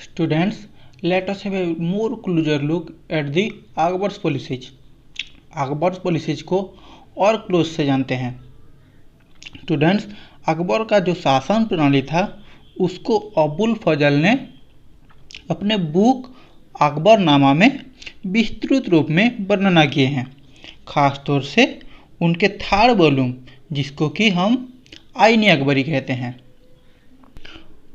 Students, let us have a more closer look at the Akbar's policies. Akbar policies को और close से जानते हैं। स्टूडेंट्स, अकबर का जो शासन प्रणाली था उसको अबुल फजल ने अपने बुक अकबरनामा में विस्तृत रूप में वर्णना किए हैं, खास तौर से उनके थर्ड वॉल्यूम जिसको कि हम आईनी अकबरी कहते हैं।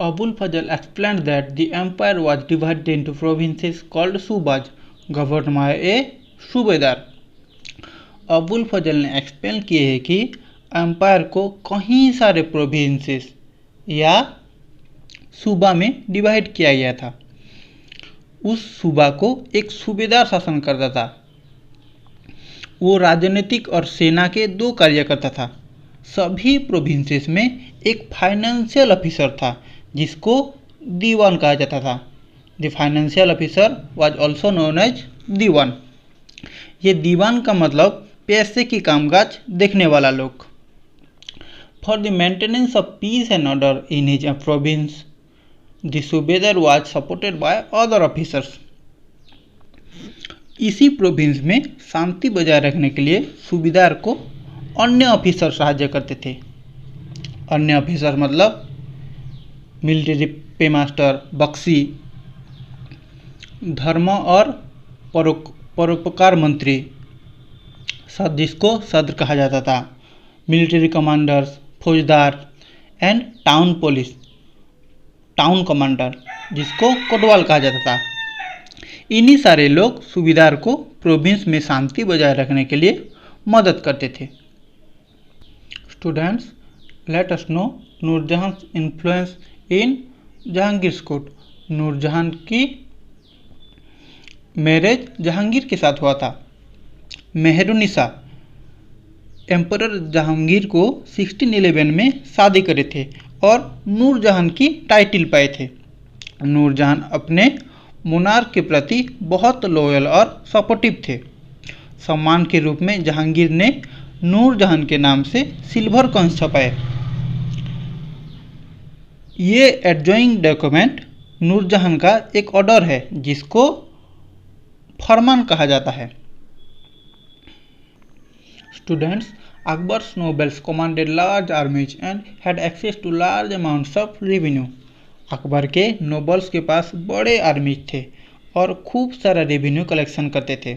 Abul Fazl explained that the empire was divided into provinces called Subaj, governed by a सूबेदार। अबुल फजल ने एक्सप्लेन किए हैं कि एम्पायर को कई सारे प्रोविंसेस या सूबा में डिवाइड किया गया था। उस सूबा को एक सूबेदार शासन करता था। वो राजनीतिक और सेना के दो कार्य करता था। सभी प्रोविंसेस में एक फाइनेंशियल ऑफिसर था जिसको दीवान कहा जाता था। The financial officer was also known as diwan. ये दीवान का मतलब पैसे की कामकाज देखने वाला लोग। For the maintenance of peace and order in his province the subedar was supported by other officers. इसी प्रोविंस में शांति बजाय रखने के लिए सूबेदार को अन्य ऑफिसर सहायता करते थे। अन्य ऑफिसर मतलब मिलिट्री पेमास्टर, बख्शी, धर्म और परोपकार मंत्री जिसको सदर कहा जाता था, मिलिट्री कमांडर्स, फौजदार and town police, town commander जिसको कोतवाल कहा जाता था। इन्हीं सारे लोग सूबेदार को प्रोविंस में शांति बजाय रखने के लिए मदद करते थे। Students, let us know Nur Jahan influence in Jahangir court. Nur Jahan की मैरिज जहांगीर के साथ हुआ था। मेहरुनिसा एम्परर जहांगीर को 1611 में शादी करे थे और नूरजहां की टाइटल पाए थे। नूरजहां अपने मोनार्क के प्रति बहुत लॉयल और सपोर्टिव थे। सम्मान के रूप में जहांगीर ने नूरजहां के नाम से सिल्वर कॉइन्स छपाए। ये एडजॉइंग डॉक्यूमेंट नूरजहां का एक ऑर्डर है जिसको फरमान कहा जाता है। Students, Akbar's nobles commanded large armies and had access to large amounts of revenue. Akbar के नोबल्स के पास बड़े आर्मीज थे और खूब सारा रेवेन्यू कलेक्शन करते थे।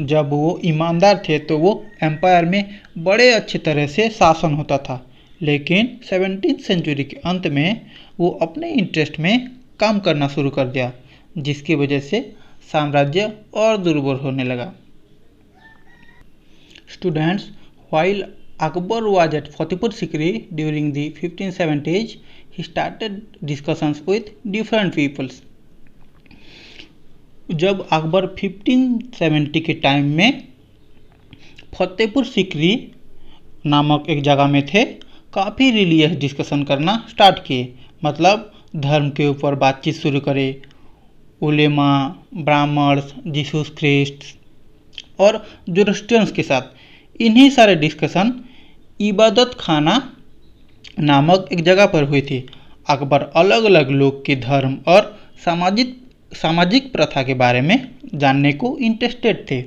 जब वो ईमानदार थे तो वो एम्पायर में बड़े अच्छे तरह से शासन होता था, लेकिन 17वीं सेंचुरी के अंत में वो अपने इंटरेस्ट में काम करना शुरू कर दिया, जिसकी वजह से साम्राज्य और दुर्बल होने लगा। Students, while Akbar was at Fatehpur Sikri during the 1570s, he started discussions with different peoples. जब अकबर 1570 के टाइम में फतेहपुर सीकरी नामक एक जगह में थे, काफ़ी रिलीजियस डिस्कशन करना स्टार्ट किए। मतलब धर्म के ऊपर बातचीत शुरू करे। उलेमा, ब्राह्मण्स, जीसस क्रिस्ट और जोरोस्ट्रियंस के साथ इन्हीं सारे डिस्कशन इबादत खाना नामक एक जगह पर हुई थी। अकबर अलग अलग लोग के धर्म और सामाजिक प्रथा के बारे में जानने को इंटरेस्टेड थे।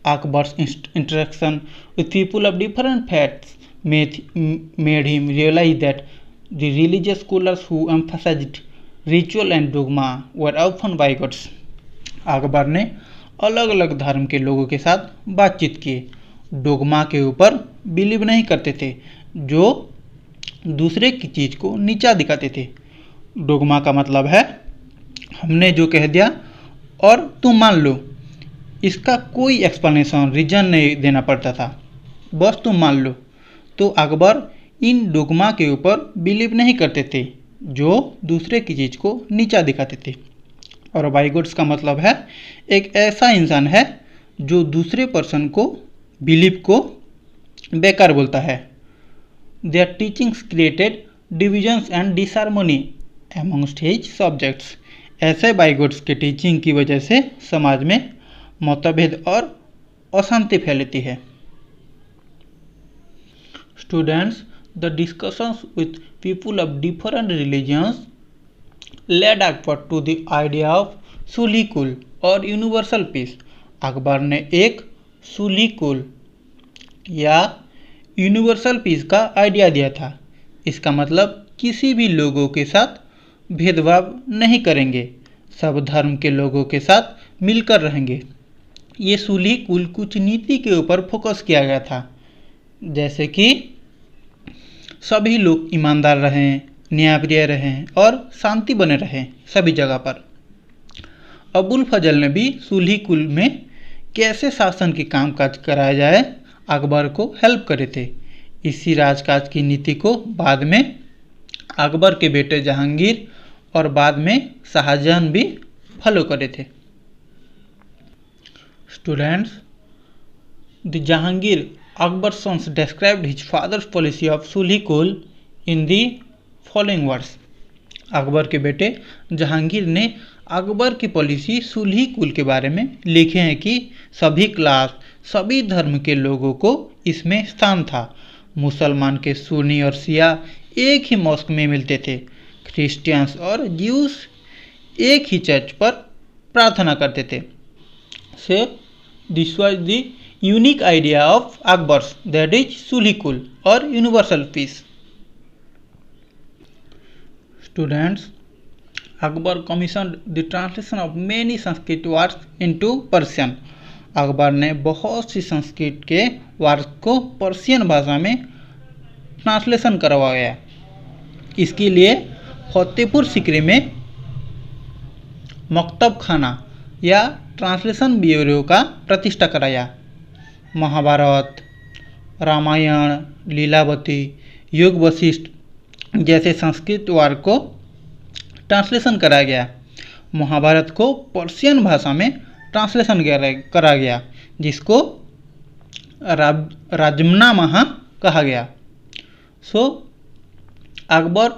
Akbar's interaction with people of different faiths made him realize that the religious scholars who emphasized ritual and dogma were often bigots. Akbar ने अलग अलग धर्म के लोगों के साथ बातचीत की। डोगमा के ऊपर बिलीव नहीं करते थे, जो दूसरे की चीज़ को नीचा दिखाते थे। डोगमा का मतलब है हमने जो कह दिया और तुम मान लो। इसका कोई एक्सप्लेनेशन, रीजन नहीं देना पड़ता था, बस तुम मान लो। तो अकबर इन डोगमा के ऊपर बिलीव नहीं करते थे, जो दूसरे की चीज़ को नीचा दिखाते थे। और बाइगोट्स का मतलब है एक ऐसा इंसान है जो दूसरे पर्सन को बिलीव को बेकार बोलता है। Their teachings created divisions and disharmony amongst his subjects. ऐसे बाइगोट्स के टीचिंग की वजह से समाज में मतभेद और अशांति फैलती है। Students, the discussions with people of different religions led Akbar to the idea of sulh kul और यूनिवर्सल पीस। अकबर ने एक सुली कुल या यूनिवर्सल पीस का आइडिया दिया था। इसका मतलब किसी भी लोगों के साथ भेदभाव नहीं करेंगे, सब धर्म के लोगों के साथ मिलकर रहेंगे। ये सुली कुल कुछ नीति के ऊपर फोकस किया गया था, जैसे कि सभी लोग ईमानदार रहें, न्यायप्रिय रहें और शांति बने रहें सभी जगह पर। अबुल फजल ने भी सुली कुल में कैसे शासन की कामकाज कराया जाए अकबर को हेल्प करे थे। इसी राजकाज की नीति को बाद में अकबर के बेटे जहांगीर और बाद में शाहजहां भी फॉलो करे थे। Students, the Jahangir Akbar's sons described his father's policy of सुली कुल in the following words. Akbar के बेटे जहांगीर ने अकबर की पॉलिसी सुली कुल के बारे में लिखे हैं कि सभी क्लास, सभी धर्म के लोगों को इसमें स्थान था। मुसलमान के सुन्नी और शिया एक ही मॉस्क में मिलते थे। क्रिश्चियंस और ज्यूस एक ही चर्च पर प्रार्थना करते थे। So this was the unique idea of Akbar's, that is सुली कुल और universal peace. Students, Akbar commissioned the translation of many Sanskrit works into Persian. Akbar ने बहुत सी संस्कृत के वर्क को पर्शियन भाषा में ट्रांसलेशन करवाया। इसके लिए फतेहपुर सीकरी में मकतब खाना या ट्रांसलेशन ब्यूरो का प्रतिष्ठा कराया। महाभारत, रामायण, लीलावती, योग वशिष्ठ जैसे संस्कृत वर्क को ट्रांसलेशन कराया गया। महाभारत को पर्शियन भाषा में ट्रांसलेशन करा गया, जिसको राजमनामाहा कहा गया। सो Akbar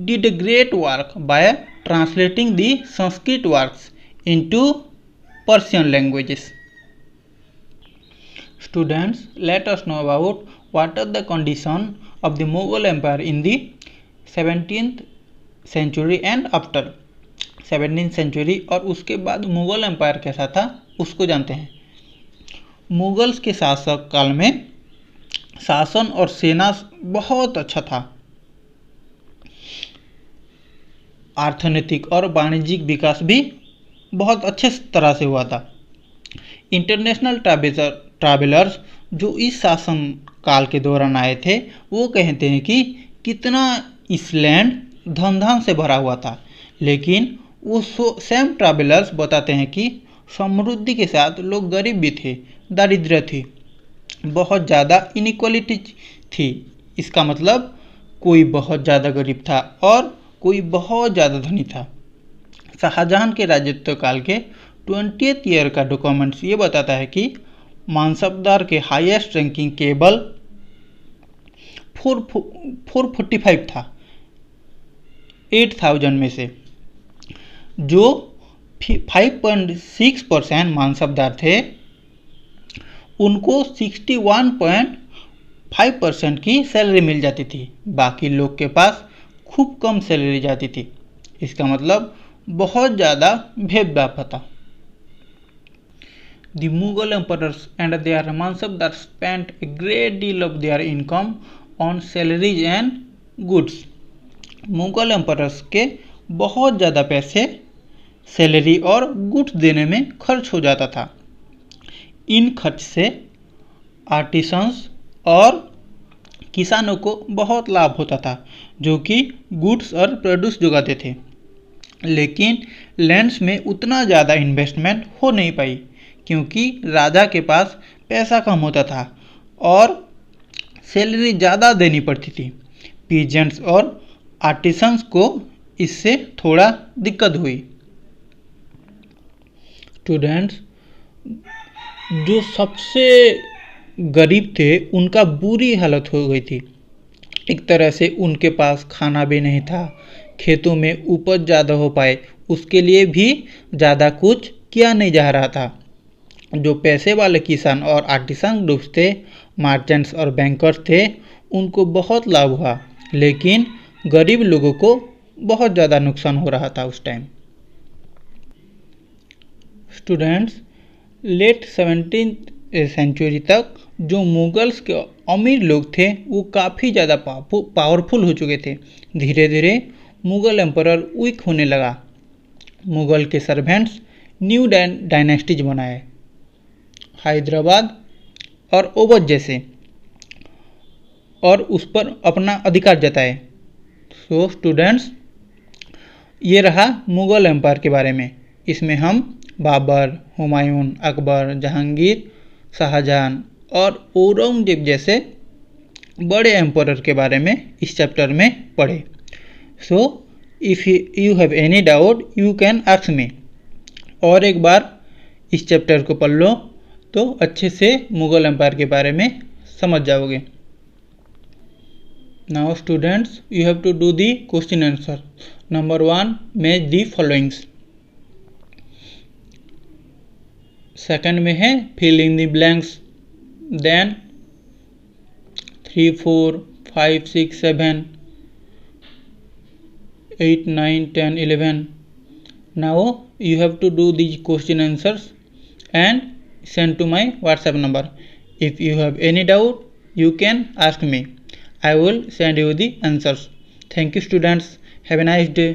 did a great work by translating the Sanskrit works into Persian languages. Students, let us know about what are the condition of the Mughal Empire in the 17th century and after 17th century, और उसके बाद Mughal empire कैसा था उसको जानते हैं। Mughals के शासक काल में शासन और सेना बहुत अच्छा था। अर्थनैतिक और वाणिज्यिक विकास भी बहुत अच्छे तरह से हुआ था। इंटरनेशनल ट्रैवलर्स जो इस शासन काल के दौरान आए थे वो कहते हैं कि कितना इस लैंड धन धान से भरा हुआ था, लेकिन वो सेम ट्रैवलर्स बताते हैं कि समृद्धि के साथ लोग गरीब भी थे, दारिद्र्य थी, बहुत ज़्यादा इनइक्वालिटी थी। इसका मतलब कोई बहुत ज़्यादा गरीब था और कोई बहुत ज़्यादा धनी था। शाहजहां के राजत्व काल के 20th ईयर का डॉक्यूमेंट्स ये बताता है कि मानसबदार के हाईएस्ट रैंकिंग केवल 445 था 8000 में से। जो 5.6% मानसबदार थे उनको 61.5% की सैलरी मिल जाती थी, बाकी लोग के पास खूब कम सैलरी जाती थी। इसका मतलब बहुत ज़्यादा भेदभाव था। The Mughal emperors and their mansabdars spent a great deal of their income on salaries and goods. Mughal emperors के बहुत ज़्यादा पैसे सैलरी और गुड्स देने में खर्च हो जाता था। इन खर्च से आर्टिसंस और किसानों को बहुत लाभ होता था, जो कि गुड्स और प्रोड्यूस जुगाते थे। लेकिन लैंड्स में उतना ज़्यादा इन्वेस्टमेंट हो नहीं पाई, क्योंकि राजा के पास पैसा कम होता था और सैलरी ज़्यादा देनी पड़ती थी। पीजेंट्स और आर्टिसंस को इससे थोड़ा दिक्कत हुई। स्टूडेंट्स, जो सबसे गरीब थे उनका बुरी हालत हो गई थी। एक तरह से उनके पास खाना भी नहीं था, खेतों में उपज ज़्यादा हो पाए उसके लिए भी ज़्यादा कुछ किया नहीं जा रहा था। जो पैसे वाले किसान और आर्टिसन ग्रुप्स थे, मर्चेंट्स और बैंकर्स थे, उनको बहुत लाभ हुआ, लेकिन गरीब लोगों को बहुत ज़्यादा नुकसान हो रहा था उस time. Students, late 17th century तक जो मुगल्स के अमीर लोग थे वो काफ़ी ज़्यादा पावरफुल हो चुके थे। धीरे धीरे मुगल एम्परर वीक होने लगा। मुगल के सर्वेंट्स न्यू डायनेस्टीज बनाए, हैदराबाद और ओवध जैसे, और उस पर अपना अधिकार जताए। सो स्टूडेंट्स, ये रहा मुगल एम्पायर के बारे में। इसमें हम बाबर, हुमायूं, अकबर, जहांगीर, शाहजहां और औरंगजेब जैसे बड़े एम्परर के बारे में इस चैप्टर में पढ़े। So if you have any doubt you can ask me. और एक बार इस चैप्टर को पढ़ लो तो अच्छे से मुगल एम्पायर के बारे में समझ जाओगे। Now students, you have to do the question answer. Number 1, match the followings. Second में है fill in the blanks. Then 3, 4, 5, 6, 7, 8, 9, 10, 11. Now you have to do these question answers and send to my WhatsApp number. If you have any doubt you can ask me. I will send you the answers. Thank you students. Have a nice day.